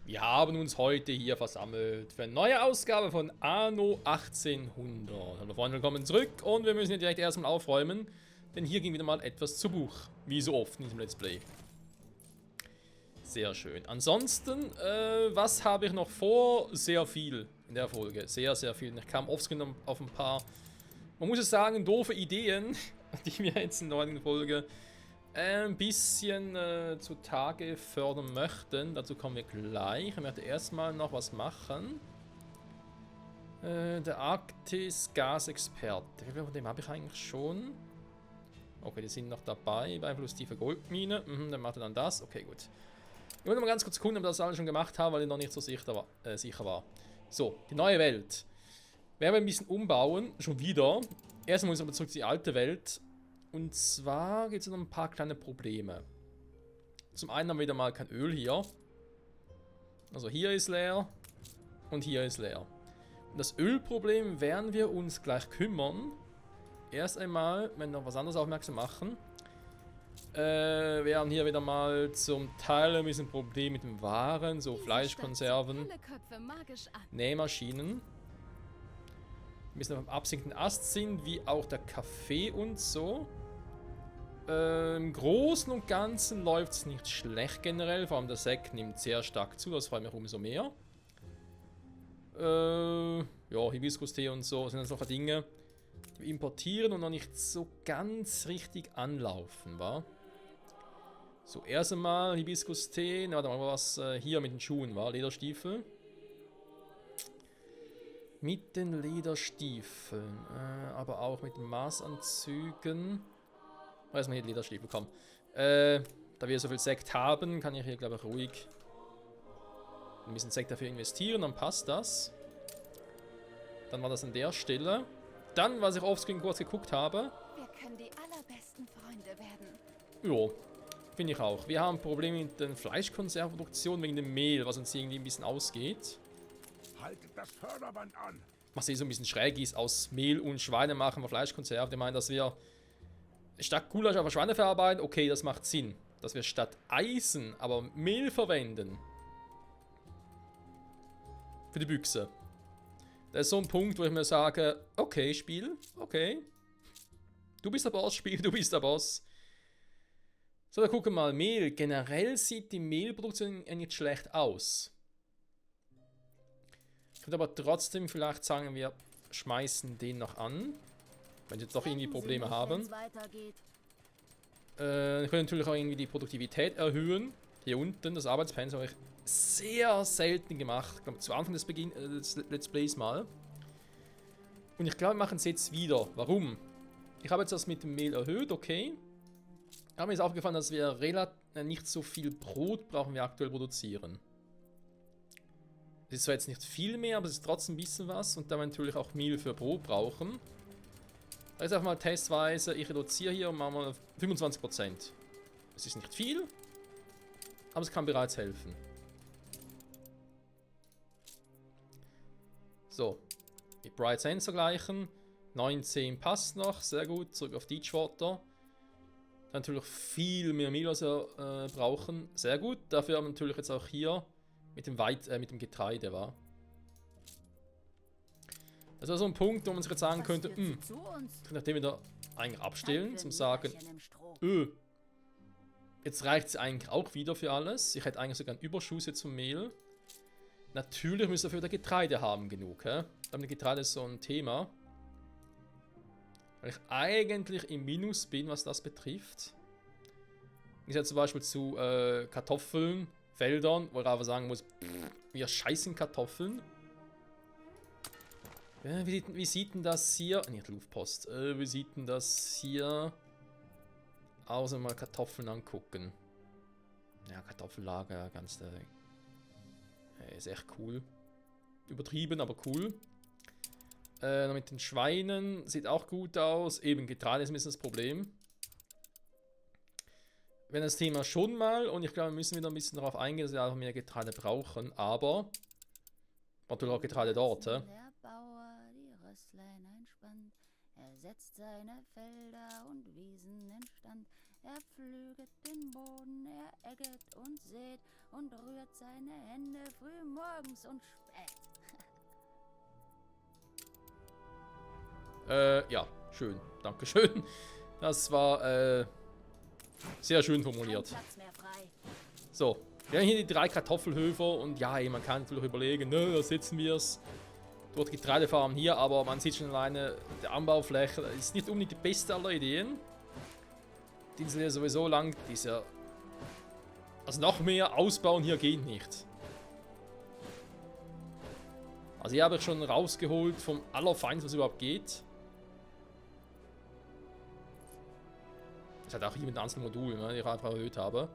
Wir haben uns heute hier versammelt für eine neue Ausgabe von Anno 1800. Hallo Freunde, willkommen zurück und wir müssen hier direkt erstmal aufräumen, denn hier ging wieder mal etwas zu Buch, wie so oft in diesem Let's Play. Sehr schön. Ansonsten, was habe ich noch vor? Sehr viel in der Folge, sehr, sehr viel. Ich kam offscreen auf ein paar, man muss es sagen, doofe Ideen, die wir jetzt in der neuen Folge ein bisschen zutage fördern möchten. Dazu kommen wir gleich. Ich möchte erstmal noch was machen. Der Arktis-Gasexperte. Von dem habe ich eigentlich schon. Okay, die sind noch dabei. Beeinflusst tiefe Goldmine. Dann macht er dann das. Okay, gut. Ich wollte mal ganz kurz gucken, ob das alles schon gemacht habe, weil ich noch nicht so sicher war. So, die neue Welt. Werden wir ein bisschen umbauen. Schon wieder. Erstmal muss ich aber zurück zu die alte Welt. Und zwar gibt es noch ein paar kleine Probleme. Zum einen haben wir wieder mal kein Öl hier. Also hier ist leer und hier ist leer. Und das Ölproblem werden wir uns gleich kümmern. Erst einmal, wenn wir noch was anderes aufmerksam machen. Wir haben hier wieder mal zum Teil ein bisschen Problem mit den Waren, so Fleischkonserven, Nähmaschinen. Ein bisschen auf dem absinkenden Ast sind, wie auch der Kaffee und so. Im Großen und Ganzen läuft es nicht schlecht generell, vor allem der Sekt nimmt sehr stark zu, das freut mich umso mehr. Ja, Hibiskus-Tee und so sind jetzt noch Dinge, die wir importieren und noch nicht so ganz richtig anlaufen, wa? So, erst einmal Hibiskus-Tee, warte mal, was hier mit den Schuhen war, Lederstiefel. Mit den Lederstiefeln, aber auch mit den Maßanzügen. Erstmal hier die Lederstiefel, komm. Da wir so viel Sekt haben, kann ich hier, glaube ich, ruhig ein bisschen Sekt dafür investieren, dann passt das. Dann war das an der Stelle. Dann, was ich offscreen kurz geguckt habe. Wir können die allerbesten Freunde werden. Jo, finde ich auch. Wir haben Probleme mit der Fleischkonservenproduktion wegen dem Mehl, was uns irgendwie ein bisschen ausgeht. Haltet das Förderband an! Was hier so ein bisschen schräg ist, aus Mehl und Schweine machen wir Fleischkonserven. Ich meine, dass wir statt Gulasch aber Schweine verarbeiten, okay, das macht Sinn. Dass wir statt Eisen aber Mehl verwenden. Für die Büchse. Das ist so ein Punkt, wo ich mir sage, okay, Spiel, okay. Du bist der Boss, Spiel, du bist der Boss. So, dann gucken wir mal, Mehl. Generell sieht die Mehlproduktion nicht schlecht aus. Ich würde aber trotzdem vielleicht sagen, wir schmeißen den noch an. Wenn sie jetzt doch irgendwie Probleme haben. Ich könnte natürlich auch irgendwie die Produktivität erhöhen. Hier unten, das Arbeitspensum habe ich sehr selten gemacht. Ich glaube, zu Anfang des Let's Plays mal. Und ich glaube, wir machen es jetzt wieder. Warum? Ich habe jetzt das mit dem Mehl erhöht, okay. Aber mir ist aufgefallen, dass wir nicht so viel Brot brauchen wir aktuell produzieren. Es ist zwar jetzt nicht viel mehr, aber es ist trotzdem ein bisschen was. Und da wir natürlich auch Mehl für Brot brauchen. Da ist einfach mal testweise, ich reduziere hier und mache mal 25%. Es ist nicht viel, aber es kann bereits helfen. So, die Bright Sensor gleichen. 19 passt noch, sehr gut. Zurück auf Ditchwater. Dann natürlich viel mehr Mehl, als wir brauchen. Sehr gut. Dafür haben wir natürlich jetzt auch hier mit dem Getreide, war. Das war so ein Punkt, wo man sich jetzt sagen könnte, nachdem wir da eigentlich abstellen, zum sagen, jetzt reicht es eigentlich auch wieder für alles. Ich hätte eigentlich sogar einen Überschuss jetzt zum Mehl. Natürlich müssen wir für das Getreide haben genug, hä? Das Getreide ist so ein Thema. Weil ich eigentlich im Minus bin, was das betrifft. Ich sage zum Beispiel zu Kartoffeln, Feldern, wo ich einfach sagen muss, wir scheißen Kartoffeln. Ja, wie sieht denn das hier? Nicht Luftpost. Wie sieht denn das hier aus, wenn wir mal Kartoffeln angucken? Ja, Kartoffellager, ganz ist echt cool. Übertrieben, aber cool. Mit den Schweinen sieht auch gut aus. Eben Getreide ist ein bisschen das Problem. Wir haben das Thema schon mal und ich glaube, wir müssen wieder ein bisschen darauf eingehen, dass wir auch mehr Getreide brauchen. Aber natürlich auch Getreide dort. Der Bauer die Rösslein einspannt, er setzt seine Felder und Wiesen instand. Er pflüget den Boden, er egget und sät und rührt seine Hände früh morgens und spät. Ja, schön. Dankeschön. Das war, sehr schön formuliert. Kein Platz mehr frei. So, wir haben hier die 3 Kartoffelhöfer und ja, man kann natürlich überlegen, ne, da setzen wir es. Dort Getreidefarm hier, aber man sieht schon alleine, der Anbaufläche ist nicht unbedingt die beste aller Ideen. Die Insel ist sowieso lang, die ist ja... Also noch mehr ausbauen hier geht nicht. Also hier habe ich schon rausgeholt vom Allerfeinsten, was überhaupt geht. Das hat auch hier mit einem einzelnen Modul, ne, die ich einfach erhöht habe.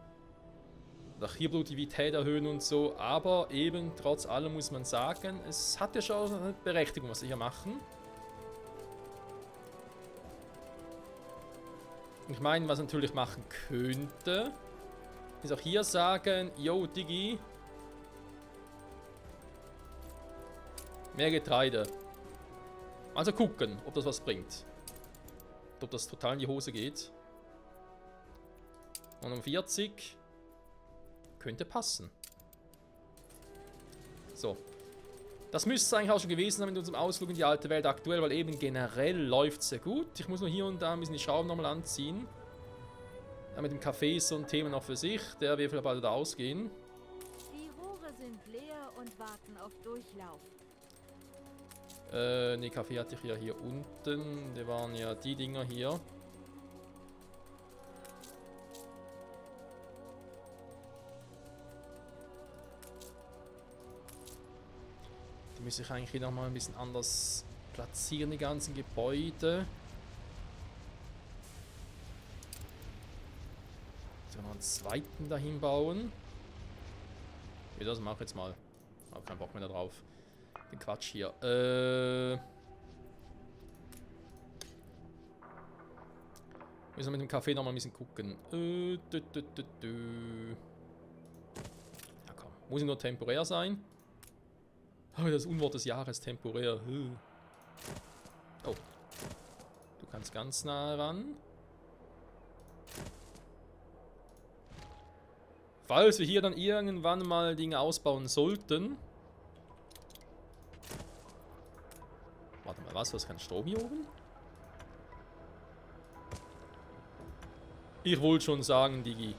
Auch hier Produktivität erhöhen und so, aber eben trotz allem muss man sagen, es hat ja schon eine Berechtigung, was sie hier machen. Ich meine, was ich natürlich machen könnte, ist auch hier sagen, yo Digi, mehr Getreide. Also gucken, ob das was bringt. Ob das total in die Hose geht. Und um 40 könnte passen. So. Das müsste es eigentlich auch schon gewesen sein mit unserem Ausflug in die alte Welt aktuell, weil eben generell läuft es sehr gut. Ich muss nur hier und da ein bisschen die Schrauben nochmal anziehen. Ja, mit dem Kaffee ist so ein Thema noch für sich. Der wird vielleicht bald wieder ausgehen. Die Rohre sind leer und warten auf Durchlauf. Ne, Kaffee hatte ich ja hier unten. Die waren ja die Dinger hier. Die müsste ich eigentlich hier nochmal ein bisschen anders platzieren, die ganzen Gebäude. So, noch einen zweiten dahin bauen. Ja, das mache ich jetzt mal. Habe keinen Bock mehr da drauf. Den Quatsch hier. Müssen wir mit dem Kaffee nochmal ein bisschen gucken. Ja komm, muss nur temporär sein. Oh, das Unwort des Jahres, temporär. Oh. Du kannst ganz nah ran. Falls wir hier dann irgendwann mal Dinge ausbauen sollten. Warte mal, was kein Strom hier oben? Ich wollte schon sagen, Digi.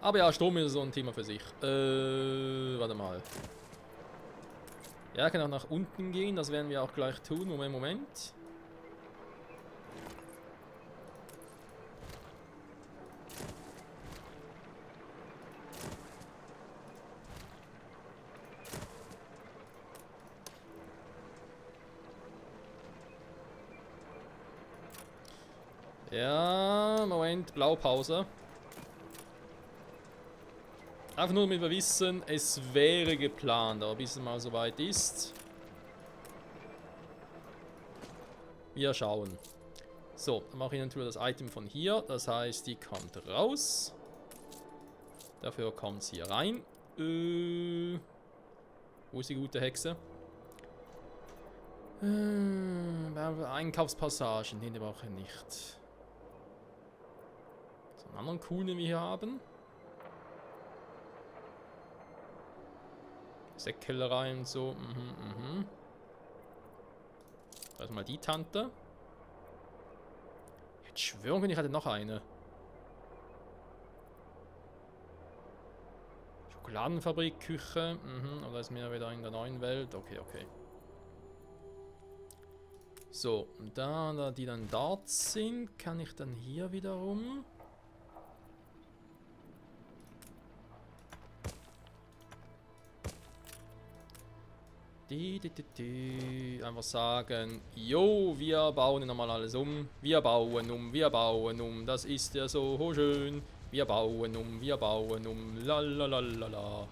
Aber ja, Strom ist so ein Thema für sich. Warte mal. Ja, kann auch nach unten gehen, das werden wir auch gleich tun. Moment. Ja, Moment, Blaupause. Einfach nur, damit wir wissen, es wäre geplant, aber bis es mal soweit ist. Wir schauen. So, dann mache ich natürlich das Item von hier. Das heißt, die kommt raus. Dafür kommt sie hier rein. Wo ist die gute Hexe? Einkaufspassagen, den brauche ich nicht. So, einen anderen Kuh, den wir hier haben. Säckkellerei und so. Also mal die Tante. Ich hätte schwören können, ich hatte noch eine. Schokoladenfabrik, Küche. Oder ist mir wieder in der neuen Welt? Okay, okay. So, und da die dann dort sind, kann ich dann hier wiederum... Einfach sagen, jo, wir bauen nochmal alles um. Wir bauen um. Das ist ja so schön. Wir bauen um. Lalalala.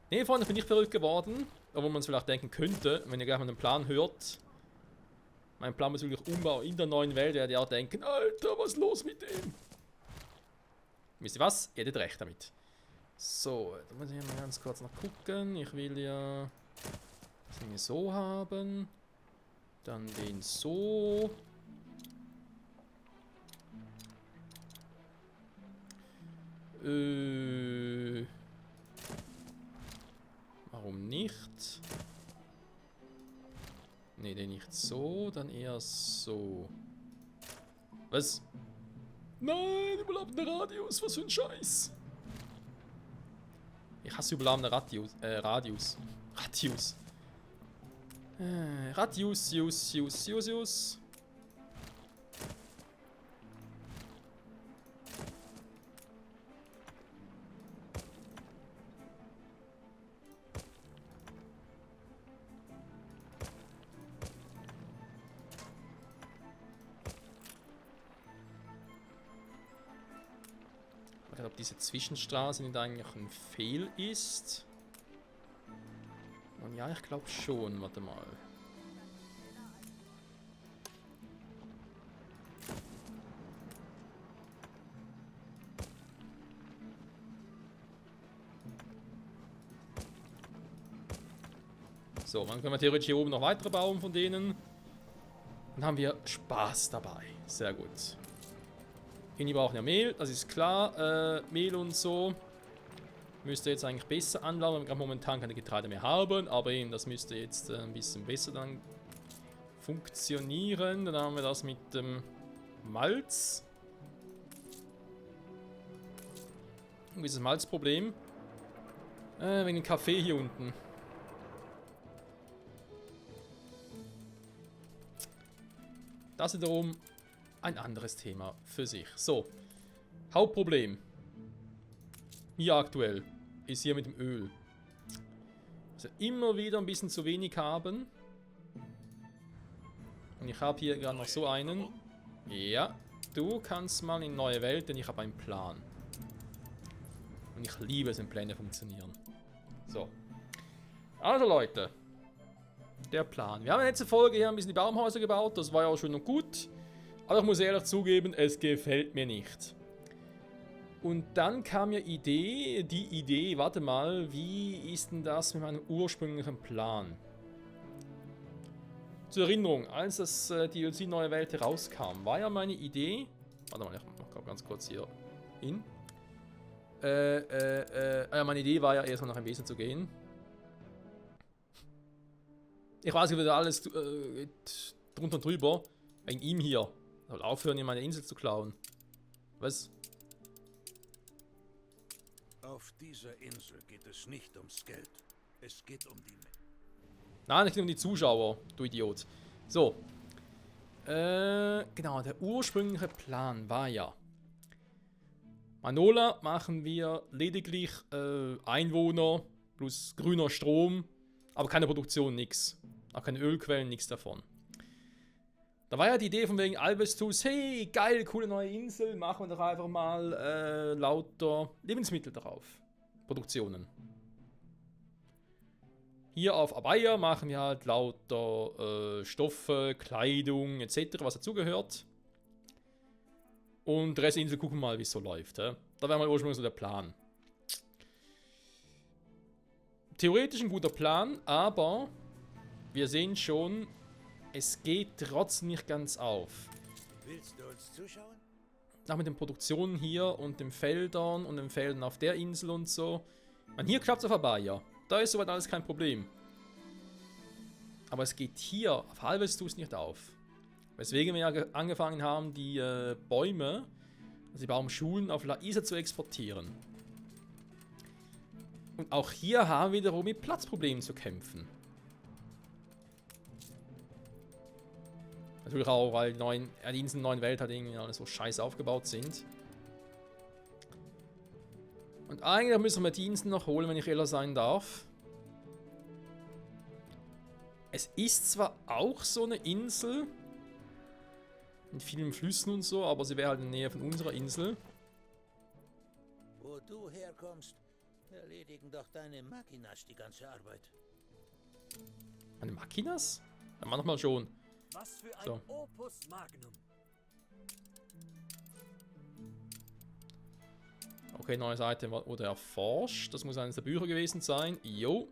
Ne, Freunde, ich bin nicht verrückt geworden. Obwohl man es vielleicht denken könnte, wenn ihr gleich mal den Plan hört. Mein Plan bezüglich Umbau in der neuen Welt, werde ja denken, Alter, was ist los mit dem? Wisst ihr was? Ihr hättet recht damit. So, da muss ich mal ganz kurz noch gucken. Ich will ja das Ding so haben. Dann den so. Warum nicht? Ne, den nicht so, dann eher so. Was? Nein, überlappender Radius, was für ein Scheiß. Ich hasse überlappender Radius. Radius. Radius. Ob diese Zwischenstraße nicht eigentlich ein Fehl ist. Und ja, ich glaube schon. Warte mal. So, dann können wir theoretisch hier oben noch weitere bauen von denen. Dann haben wir Spaß dabei. Sehr gut. Die brauchen ja Mehl, das ist klar. Mehl und so müsste jetzt eigentlich besser anlaufen, weil wir gerade momentan keine Getreide mehr haben. Aber eben, das müsste jetzt ein bisschen besser dann funktionieren. Dann haben wir das mit dem Malz. Irgendwie ist das Malzproblem. Wegen dem Kaffee hier unten. Das wiederum ein anderes Thema für sich. So, Hauptproblem hier aktuell ist hier mit dem Öl. Also immer wieder ein bisschen zu wenig haben. Und ich habe hier gerade noch so einen. Ja, du kannst mal in neue Welt, denn ich habe einen Plan. Und ich liebe es, wenn Pläne funktionieren. So. Also Leute, der Plan. Wir haben in der letzten Folge hier ein bisschen die Baumhäuser gebaut. Das war ja auch schön und gut. Aber ich muss ehrlich zugeben, es gefällt mir nicht. Und dann kam mir die Idee, warte mal, wie ist denn das mit meinem ursprünglichen Plan? Zur Erinnerung, als das DLC Neue Welt herauskam, war ja meine Idee... Warte mal, ich mach ganz kurz hier hin. Meine Idee war ja erstmal nach dem Wesen zu gehen. Ich weiß nicht, wieder alles drunter und drüber. Wegen ihm hier. Ich soll aufhören, hier meine Insel zu klauen. Was? Auf dieser Insel geht es nicht ums Geld. Es geht um die... Nein, es geht um die Zuschauer, du Idiot. So. Genau, der ursprüngliche Plan war ja... Manola machen wir lediglich Einwohner plus grüner Strom, aber keine Produktion, nix. Auch keine Ölquellen, nichts davon. Da war ja die Idee von wegen Alvestus, hey, geil, coole neue Insel, machen wir doch einfach mal lauter Lebensmittel drauf. Produktionen. Hier auf Abaya machen wir halt lauter Stoffe, Kleidung etc., was dazugehört. Und Restinsel gucken mal, wie es so läuft. Da wäre mal ursprünglich so der Plan. Theoretisch ein guter Plan, aber wir sehen schon, es geht trotzdem nicht ganz auf. Willst du uns zuschauen? Auch mit den Produktionen hier und den Feldern und den Feldern auf der Insel und so. Hier klappt es auf Abaya. Da ist soweit alles kein Problem. Aber es geht hier auf Alvestus nicht auf. Weswegen wir ja angefangen haben, die Bäume, also die Baumschulen, auf La Isa zu exportieren. Und auch hier haben wir wiederum mit Platzproblemen zu kämpfen. Natürlich auch, weil die Inseln der neuen Welt halt irgendwie alle so scheiße aufgebaut sind. Und eigentlich müssen wir die Inseln noch holen, wenn ich ehrlich sein darf. Es ist zwar auch so eine Insel mit vielen Flüssen und so, aber sie wäre halt in der Nähe von unserer Insel. Wo du herkommst, erledigen doch deine Makinas die ganze Arbeit. Meine Makinas? Ja, manchmal schon. Was für ein So. Opus Magnum. Okay, neues Item wurde erforscht. Das muss eines der Bücher gewesen sein. Jo.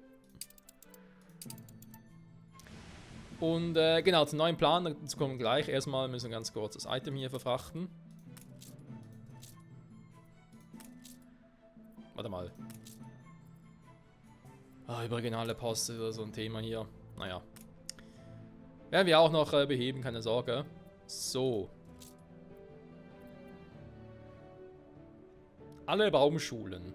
Und genau, zum neuen Plan, dazu kommen wir gleich. Erstmal müssen wir ganz kurz das Item hier verfrachten. Warte mal. Überregionale Post ist so ein Thema hier. Naja. Werden wir auch noch beheben, keine Sorge. So. Alle Baumschulen.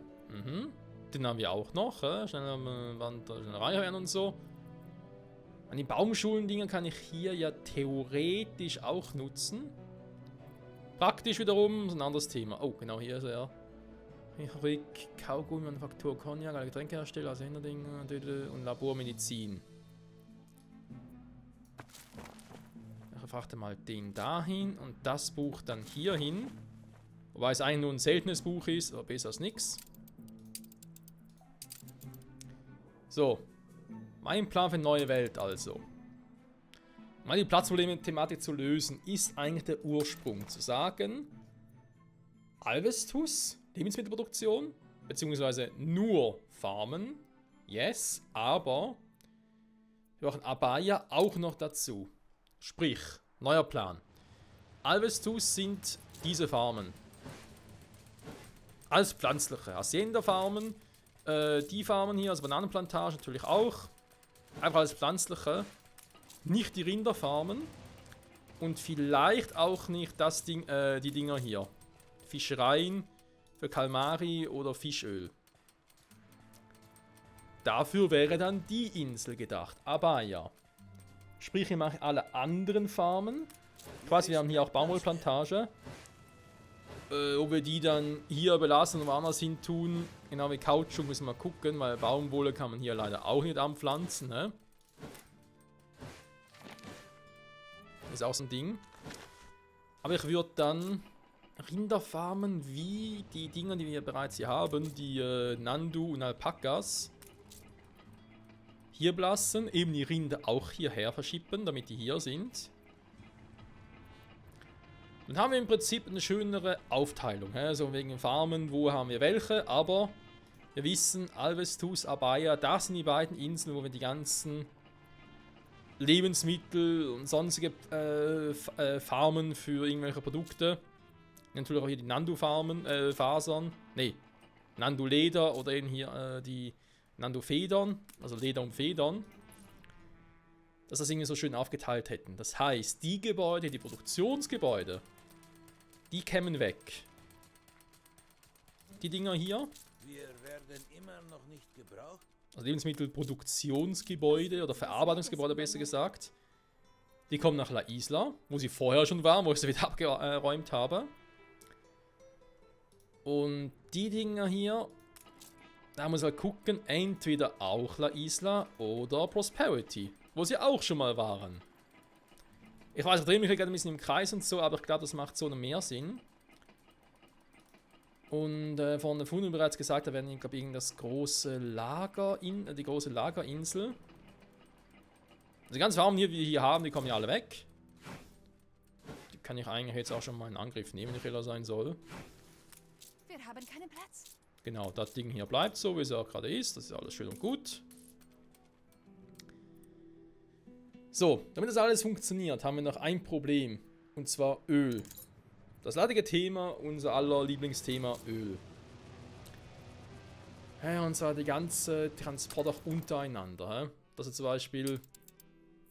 Den haben wir auch noch. Schneller werden und so. An die Baumschulen-Dinger kann ich hier ja theoretisch auch nutzen. Praktisch wiederum ist ein anderes Thema. Oh, genau hier ist er. Fabrik, Kaugummi, Manufaktur, Cognac, alle Getränkehersteller, also Hinderdinge und Labormedizin. Ich verfrachte mal den dahin und das Buch dann hier hin. Wobei es eigentlich nur ein seltenes Buch ist, aber besser als nichts. So. Mein Plan für eine neue Welt also. Um die Platzprobleme-Thematik zu lösen, ist eigentlich der Ursprung zu sagen, Alvestus, Lebensmittelproduktion, beziehungsweise nur Farmen, yes, aber wir brauchen Abaya auch noch dazu. Sprich, neuer Plan. Alvestus sind diese Farmen. Alles pflanzliche. Hacienda-Farmen, die Farmen hier, also Bananenplantage natürlich auch. Einfach alles pflanzliche. Nicht die Rinderfarmen. Und vielleicht auch nicht das Ding, die Dinger hier. Fischereien für Kalmari oder Fischöl. Dafür wäre dann die Insel gedacht. Abaya. Sprich, ich mache alle anderen Farmen. Quasi, wir haben hier auch Baumwollplantage. Ob wir die dann hier belassen und woanders hin tun, genau wie Kautschuk, müssen wir gucken, weil Baumwolle kann man hier leider auch nicht anpflanzen. Ne? Ist auch so ein Ding. Aber ich würde dann Rinderfarmen wie die Dinger, die wir bereits hier haben, die Nandu und Alpakas, hier belassen, eben die Rinder auch hierher verschippen, damit die hier sind. Dann haben wir im Prinzip eine schönere Aufteilung. Also wegen Farmen, wo haben wir welche, aber wir wissen, Alvestus, Abaya, das sind die beiden Inseln, wo wir die ganzen Lebensmittel und sonstige Farmen für irgendwelche Produkte, natürlich auch hier die Nandu-Farmen, Fasern, nee, Nandu-Leder oder eben hier die Nandu-Federn, also Leder und Federn, dass das irgendwie so schön aufgeteilt hätten. Das heißt, die Gebäude, die Produktionsgebäude, die kämen weg. Die Dinger hier. Wir werden immer noch nicht gebraucht. Also Lebensmittelproduktionsgebäude oder Verarbeitungsgebäude besser gesagt. Die kommen nach La Isla, wo sie vorher schon waren, wo ich sie wieder abgeräumt habe. Und die Dinger hier, da muss man gucken, entweder auch La Isla oder Prosperity, wo sie auch schon mal waren. Ich weiß, ich drehe mich gerade ein bisschen im Kreis und so, aber ich glaube, das macht so mehr Sinn. Und von der Funden bereits gesagt, da werden, ich glaube, das große die große Lagerinsel. Also die ganzen Farmen hier, die wir hier haben, die kommen ja alle weg. Die kann ich eigentlich jetzt auch schon mal in Angriff nehmen, wenn ich ehrlich sein soll. Wir haben keinen Platz. Genau, das Ding hier bleibt so, wie es auch gerade ist. Das ist alles schön und gut. So, damit das alles funktioniert, haben wir noch ein Problem. Und zwar Öl. Das leidige Thema, unser aller Lieblingsthema Öl. Ja, und zwar die ganze Transport auch untereinander. Das ist zum Beispiel,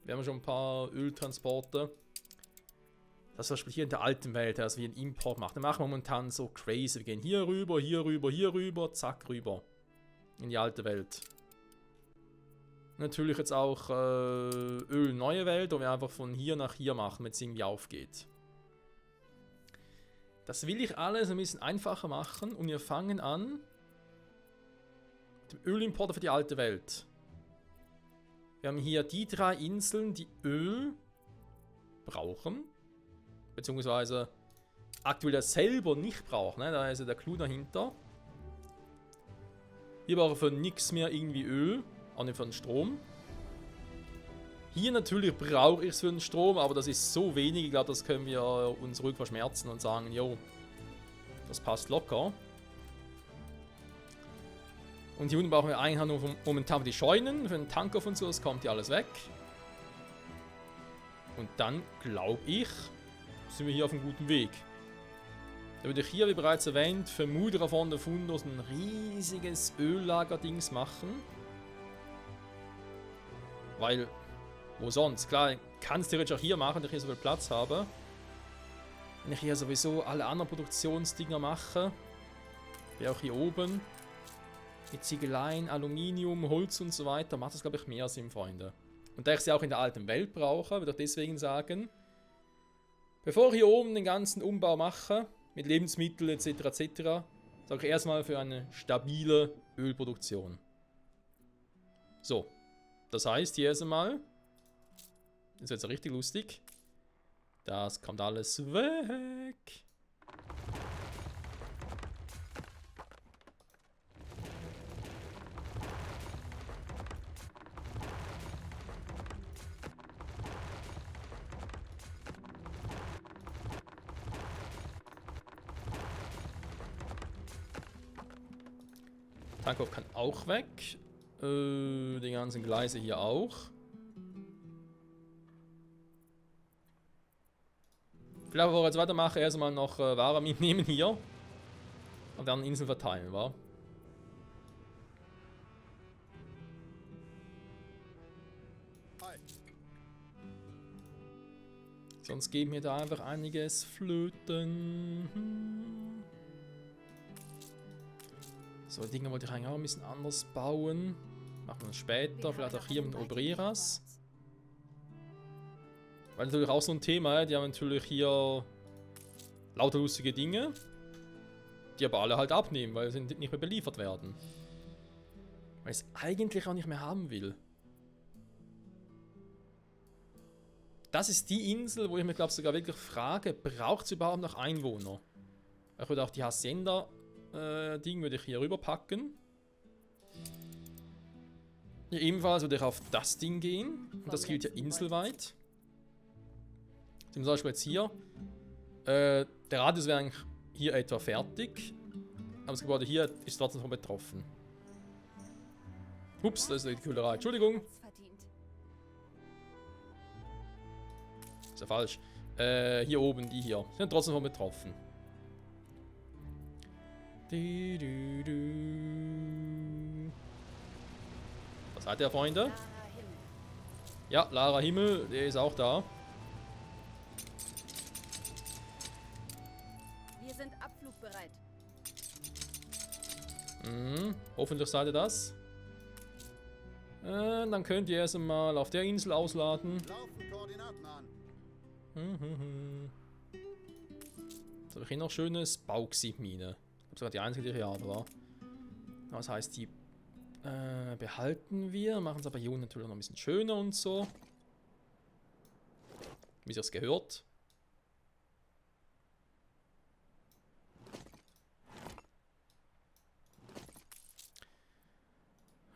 wir haben schon ein paar Öltransporte. Das zum Beispiel hier in der alten Welt, also wie ein Import macht. Wir machen momentan so crazy. Wir gehen hier rüber, hier rüber, hier rüber, zack, rüber. In die alte Welt. Natürlich jetzt auch Öl neue Welt, wo wir einfach von hier nach hier machen, wenn es irgendwie aufgeht. Das will ich alles ein bisschen einfacher machen und wir fangen an mit dem Ölimporter für die alte Welt. Wir haben hier die 3 Inseln, die Öl brauchen, beziehungsweise aktuell selber nicht brauchen, ne? Da ist ja der Clou dahinter. Wir brauchen für nichts mehr irgendwie Öl, auch nicht für den Strom. Hier natürlich brauche ich es für den Strom, aber das ist so wenig. Ich glaube, das können wir uns ruhig verschmerzen und sagen, jo, das passt locker. Und hier unten brauchen wir eigentlich nur momentan die Scheunen. Für den Tanker von so, das kommt hier alles weg. Und dann, glaube ich, sind wir hier auf einem guten Weg. Da würde ich hier, wie bereits erwähnt, für Mudra von der Fundus ein riesiges Öllager-Dings machen. Weil, wo sonst? Klar, ich kann es theoretisch auch hier machen, da ich hier so viel Platz habe. Wenn ich hier sowieso alle anderen Produktionsdinger mache, wie auch hier oben, mit Ziegeleien, Aluminium, Holz und so weiter, macht das, glaube ich, mehr Sinn, Freunde. Und da ich sie auch in der alten Welt brauche, würde ich deswegen sagen, bevor ich hier oben den ganzen Umbau mache, mit Lebensmitteln etc. etc., sage ich erstmal für eine stabile Ölproduktion. So, das heißt hier erstmal, das ist jetzt richtig lustig, das kommt alles weg. Tankoff kann auch weg. Die ganzen Gleise hier auch. Vielleicht, bevor wir jetzt weitermachen, erstmal noch Ware mitnehmen hier. Und dann Inseln verteilen, wa? Sonst geben wir da einfach einiges flöten. So, Dinge wollte ich eigentlich auch ein bisschen anders bauen. Machen wir das später, vielleicht auch hier mit Obreras. Weil natürlich auch so ein Thema, die haben natürlich hier lauter lustige Dinge, die aber alle halt abnehmen, weil sie nicht mehr beliefert werden. Weil ich es eigentlich auch nicht mehr haben will. Das ist die Insel, wo ich mir glaube sogar wirklich frage, braucht es überhaupt noch Einwohner? Ich würde auch die Hacienda Ding würde ich hier rüber packen. Hier ebenfalls würde ich auf das Ding gehen. Und das gilt ja inselweit. Zum Beispiel jetzt hier. Der Radius wäre eigentlich hier etwa fertig. Aber das Gebäude hier ist trotzdem von betroffen. Ups, das ist die Kühlerei. Entschuldigung. Ist ja falsch. Hier oben, die hier. Sind trotzdem von betroffen. Was seid ihr, Freunde? Ja, Lara Himmel, der ist auch da. Wir sind abflugbereit. Hoffentlich seid ihr das. Dann könnt ihr erst einmal auf der Insel ausladen. Jetzt habe ich hier noch schönes Bauxitmine. Ich glaube sogar die einzige, die ich hier habe, war. Das heißt, die behalten wir, machen es aber hier natürlich noch ein bisschen schöner und so. Wie es gehört.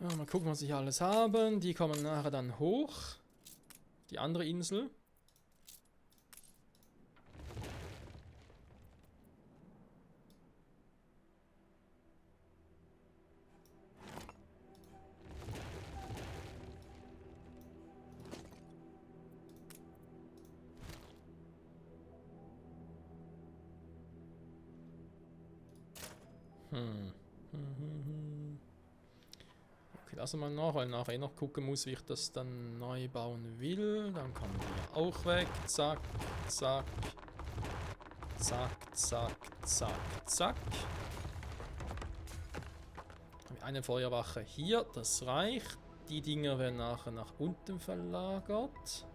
Ja, mal gucken, was sie hier alles haben. Die kommen nachher dann hoch. Die andere Insel. Okay, lassen wir noch, weil nachher noch gucken muss, wie ich das dann neu bauen will. Dann kommen die auch weg. Zack, zack. Zack, zack, zack, zack. Haben wir eine Feuerwache hier, das reicht. Die Dinger werden nachher nach unten verlagert.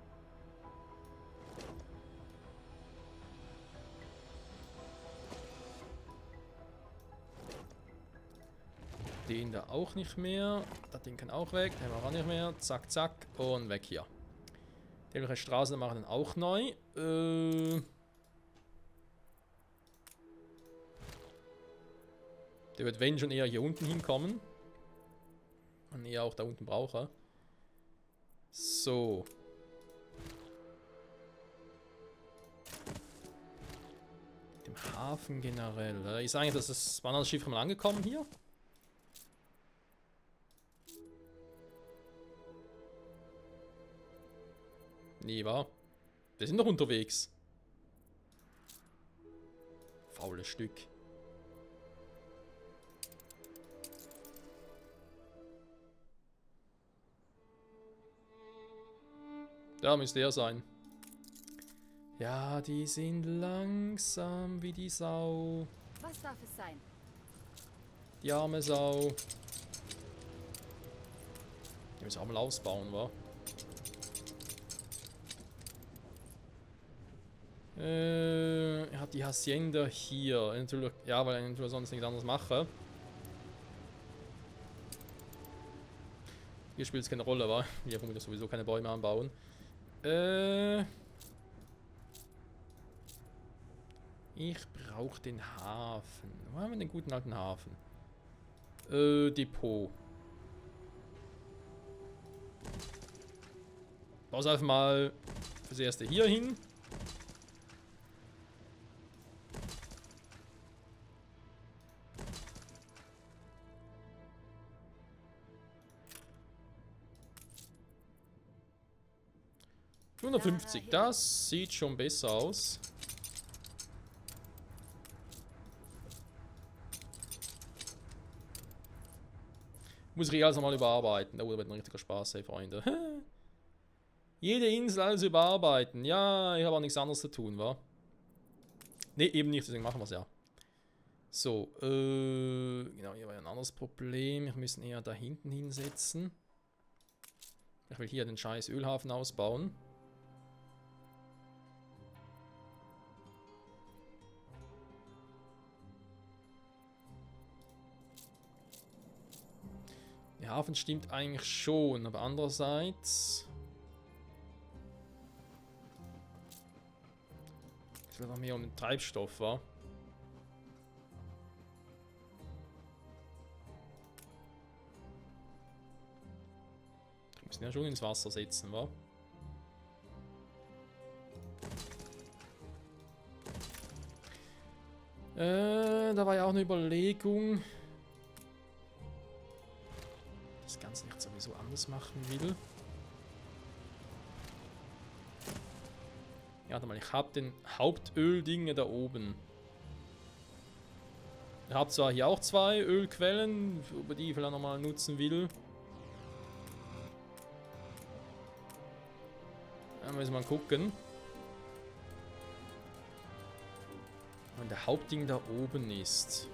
Den da auch nicht mehr. Das Ding kann auch weg. Den haben wir auch nicht mehr. Zack, zack. Und weg hier. Die Straßen machen dann auch neu. Der wird, wenn schon, eher hier unten hinkommen. Und eher auch da unten brauche. So. Dem Hafen generell. Ich sage, dass das war das Schiff mal angekommen hier. Nee, war. Wir sind noch unterwegs. Faules Stück. Da müsste er sein. Ja, die sind langsam wie die Sau. Was darf es sein? Die arme Sau. Die müssen auch mal ausbauen, wa? Er hat die Hacienda hier. Natürlich, ja, weil er natürlich sonst nichts anderes mache. Hier spielt es keine Rolle, wa? Hier können wir sowieso keine Bäume anbauen. Ich brauche den Hafen. Wo haben wir den guten alten Hafen? Depot. Baue es einfach mal fürs Erste hier hin. $150, das sieht schon besser aus. Muss ich alles nochmal überarbeiten. Oh, da wird ein richtiger Spaß, ey, Freunde. Jede Insel alles überarbeiten. Ja, ich habe auch nichts anderes zu tun, wa? Ne, eben nicht, deswegen machen wir es ja. So, genau, hier war ja ein anderes Problem. Wir müssen eher da hinten hinsetzen. Ich will hier den scheiß Ölhafen ausbauen. Der Hafen stimmt eigentlich schon, aber andererseits... Es geht noch mehr um den Treibstoff, wa? Wir müssen ja schon ins Wasser setzen, wa? Da war ja auch eine Überlegung... das Ganze nicht sowieso anders machen will. Ja, warte mal, ich habe den Hauptölding da oben. Ich habe zwar hier auch 2 Ölquellen, über die ich vielleicht nochmal nutzen will. Da müssen wir mal gucken. Wenn der Hauptding da oben ist.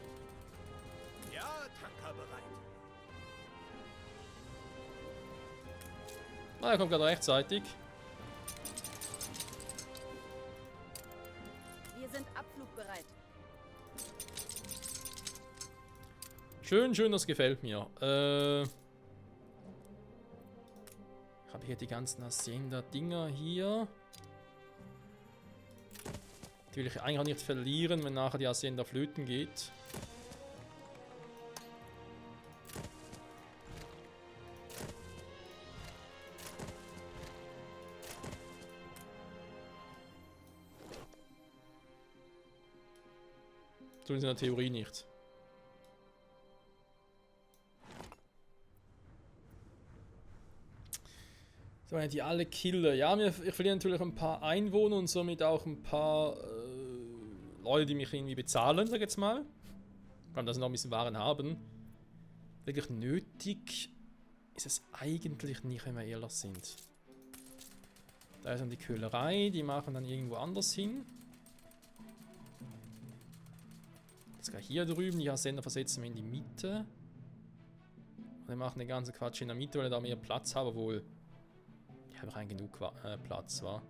Ja, Tanker bereit. Ah, er kommt gerade rechtzeitig. Wir sind abflugbereit. Schön, schön, das gefällt mir. Ich habe hier die ganzen Hacienda-Dinger hier. Die will ich eigentlich auch nicht verlieren, wenn nachher die Hacienda flöten geht. Tun sie in der Theorie nicht. So, wenn ich die alle kille. Ja, ich verliere natürlich ein paar Einwohner und somit auch ein paar Leute, die mich irgendwie bezahlen, sag ich jetzt mal. Vor allem, dass sie noch ein bisschen Waren haben. Wirklich nötig ist es eigentlich nicht, wenn wir ehrlich sind. Da ist dann die Köhlerei, die machen dann irgendwo anders hin. Sogar hier drüben, die Hacienda versetzen wir in die Mitte. Und wir machen den ganzen Quatsch in der Mitte, weil ich da mehr Platz habe, obwohl... ich habe rein genug Platz, wa?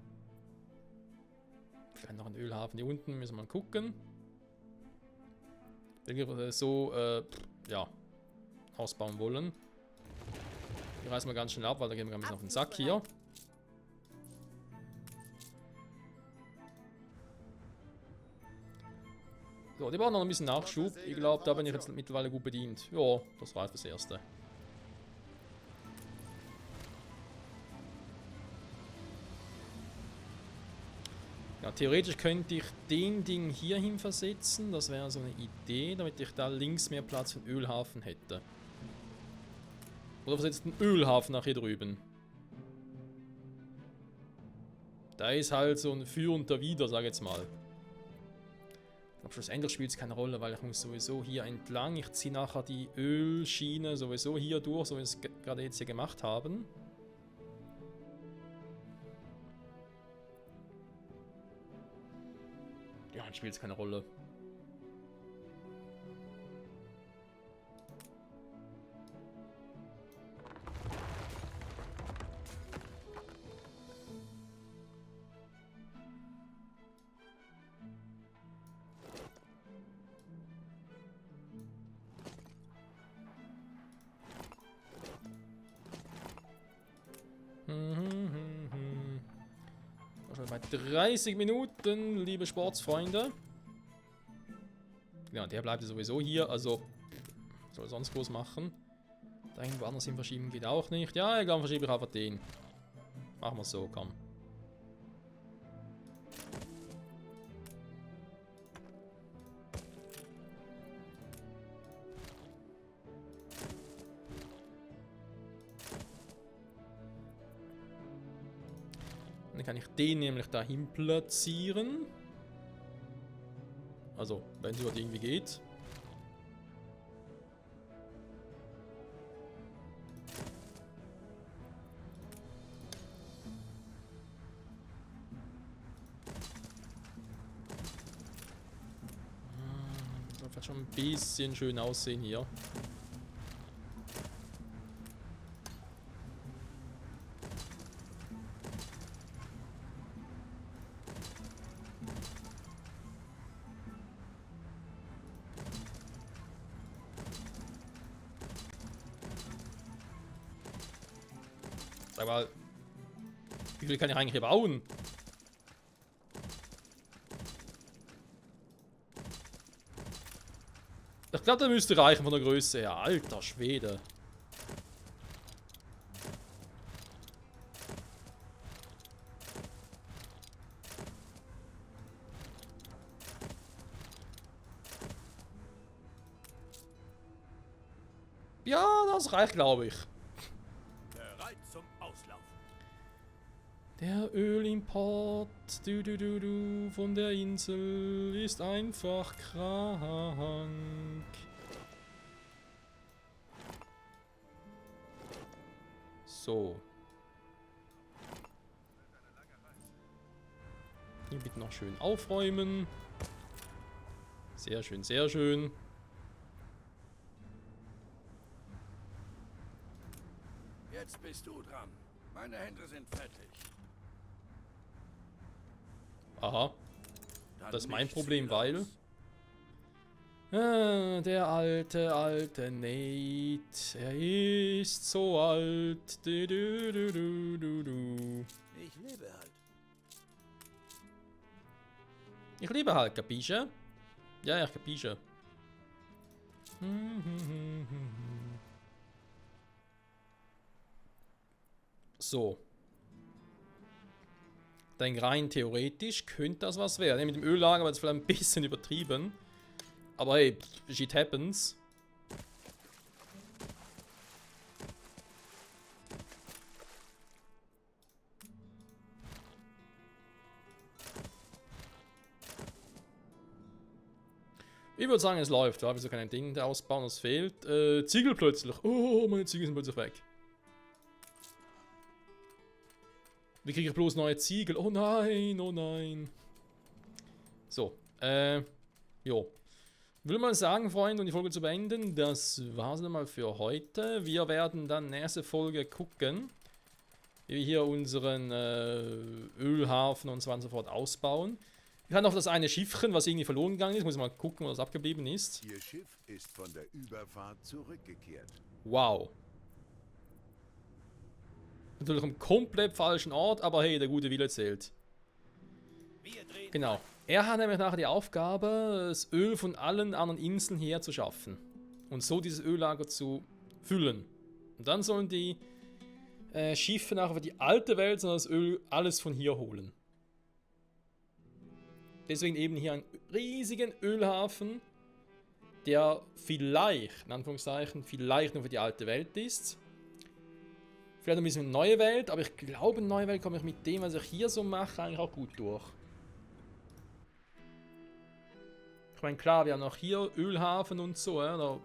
Vielleicht noch ein Ölhafen hier unten, müssen wir mal gucken. Wenn wir so, ja, ausbauen wollen. Hier reißen wir ganz schnell ab, weil da gehen wir ein bisschen auf den Sack hier. So, die brauchen noch ein bisschen Nachschub. Ich glaube, da bin ich jetzt mittlerweile gut bedient. Ja, das reicht fürs Erste. Ja, theoretisch könnte ich den Ding hier hin versetzen. Das wäre so eine Idee, damit ich da links mehr Platz für den Ölhafen hätte. Oder versetzt einen Ölhafen nach hier drüben. Da ist halt so ein Für und Dawider, sag ich jetzt mal. Aber schlussendlich spielt es keine Rolle, weil ich muss sowieso hier entlang. Ich ziehe nachher die Ölschiene sowieso hier durch, so wie wir es gerade jetzt hier gemacht haben. Ja, dann spielt es keine Rolle. Schon bei 30 Minuten, liebe Sportsfreunde. Ja, der bleibt sowieso hier, also was soll er sonst groß machen? Da irgendwo anders hin verschieben geht auch nicht. Ja, egal, verschiebe ich einfach den. Machen wir es so, komm. Dann kann ich den nämlich dahin platzieren. Also, wenn es überhaupt irgendwie geht. Soll vielleicht schon ein bisschen schön aussehen hier. Sag mal, wie viel kann ich eigentlich hier bauen? Ich glaube, der müsste reichen von der Größe her. Alter Schwede. Ja, das reicht, glaube ich. Bereit zum Auslauf. Der Ölimport von der Insel ist einfach krank. So. Hier bitte noch schön aufräumen. Sehr schön, sehr schön. Jetzt bist du dran. Meine Hände sind fertig. Aha, Dann das ist mein nichts Problem, wie weil... los. Der alte Nate. Er ist so alt. Ich lebe halt. Ich liebe halt, capisce? Ja, ich capisce. So. Denn rein theoretisch könnte das was werden. Mit dem Öllager war es vielleicht ein bisschen übertrieben. Aber hey, shit happens. Ich würde sagen, es läuft. Ja, wieso kein Ding ausbauen, das fehlt. Ziegel plötzlich. Oh, meine Ziegel sind plötzlich weg. Wie kriege ich bloß neue Ziegel? Oh nein, oh nein. So, jo. Will mal sagen, Freunde, um die Folge zu beenden, das war's dann mal für heute. Wir werden dann nächste Folge gucken, wie wir hier unseren Ölhafen und so weiter und so fort ausbauen. Ich habe noch das eine Schiffchen, was irgendwie verloren gegangen ist. Muss mal gucken, wo das abgeblieben ist. Ihr Schiff ist von der Überfahrt zurückgekehrt. Wow. Natürlich am komplett falschen Ort, aber hey, der gute Wille zählt. Wir drehen. Genau. Er hat nämlich nachher die Aufgabe, das Öl von allen anderen Inseln her zu schaffen. Und so dieses Öllager zu füllen. Und dann sollen die Schiffe nachher für die alte Welt, sondern das Öl alles von hier holen. Deswegen eben hier einen riesigen Ölhafen, der vielleicht, in Anführungszeichen, vielleicht nur für die alte Welt ist. Vielleicht ein bisschen neue Welt, aber ich glaube, in neue Welt komme ich mit dem, was ich hier so mache, eigentlich auch gut durch. Ich meine, klar, wir haben auch hier Ölhafen und so, ja, da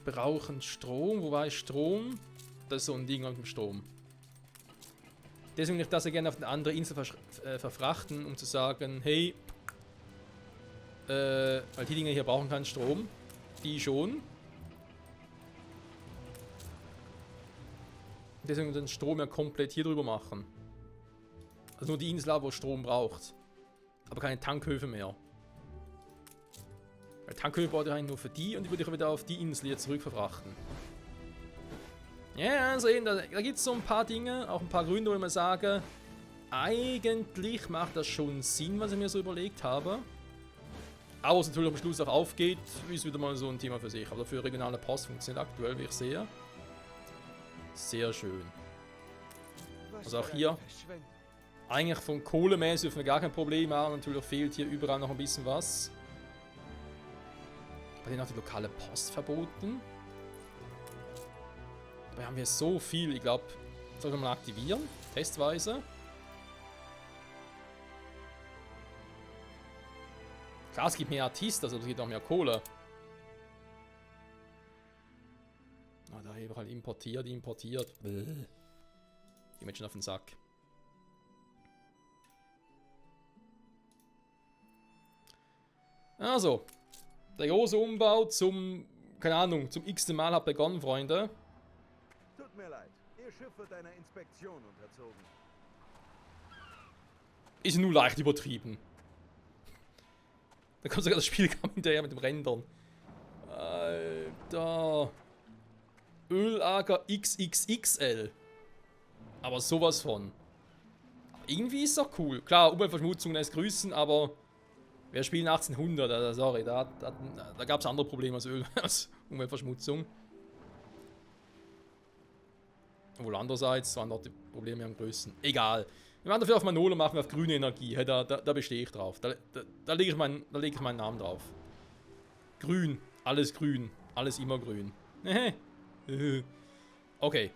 brauchen Strom. Wo war Strom? Das ist so ein Ding mit dem Strom. Deswegen würde ich das ja gerne auf eine andere Insel verfrachten, um zu sagen, hey, weil die Dinge hier brauchen keinen Strom. Die schon. Deswegen den Strom ja komplett hier drüber machen. Also nur die Insel, wo Strom braucht. Aber keine Tankhöfe mehr. Weil Tankhöfe braucht ich eigentlich nur für die und die würde ich wieder auf die Insel hier zurück verfrachten. Ja, also eben, da gibt es so ein paar Dinge, auch ein paar Gründe, wo ich mal sage, eigentlich macht das schon Sinn, was ich mir so überlegt habe. Aber was natürlich am Schluss auch aufgeht, ist wieder mal so ein Thema für sich. Aber für regionale Post funktioniert aktuell, wie ich sehe. Sehr schön. Also auch hier, eigentlich von kohlemäßig dürfen wir gar kein Problem haben. Natürlich fehlt hier überall noch ein bisschen was. Bei denen auch die lokale Post verboten. Dabei haben wir so viel, ich glaube, soll ich mal aktivieren, testweise. Klar, es gibt mehr Artisten, also es gibt auch mehr Kohle. Ah, da überall importiert. Bäh. Die Menschen auf den Sack. Also, der große Umbau zum, keine Ahnung, zum x-ten Mal hat begonnen, Freunde. Tut mir leid, Ihr Schiff wird einer Inspektion unterzogen. Ist nur leicht übertrieben. Da kommt sogar das Spiel hinterher mit dem Rendern. Alter. Öllager XXXL. Aber sowas von. Irgendwie ist doch cool. Klar, Umweltverschmutzung lässt grüßen, aber wir spielen 1800, also sorry, da gab es andere Probleme als Umweltverschmutzung. Obwohl andererseits waren dort die Probleme am größten. Egal. Wir werden dafür auf Manolo machen, auf grüne Energie. Hey, da bestehe ich drauf. Da lege ich meinen Namen drauf. Grün. Alles grün. Alles immer grün. Okay.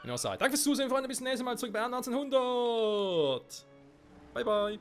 Danke fürs Zusehen, Freunde. Bis zum nächsten Mal zurück bei 1900. Bye, bye.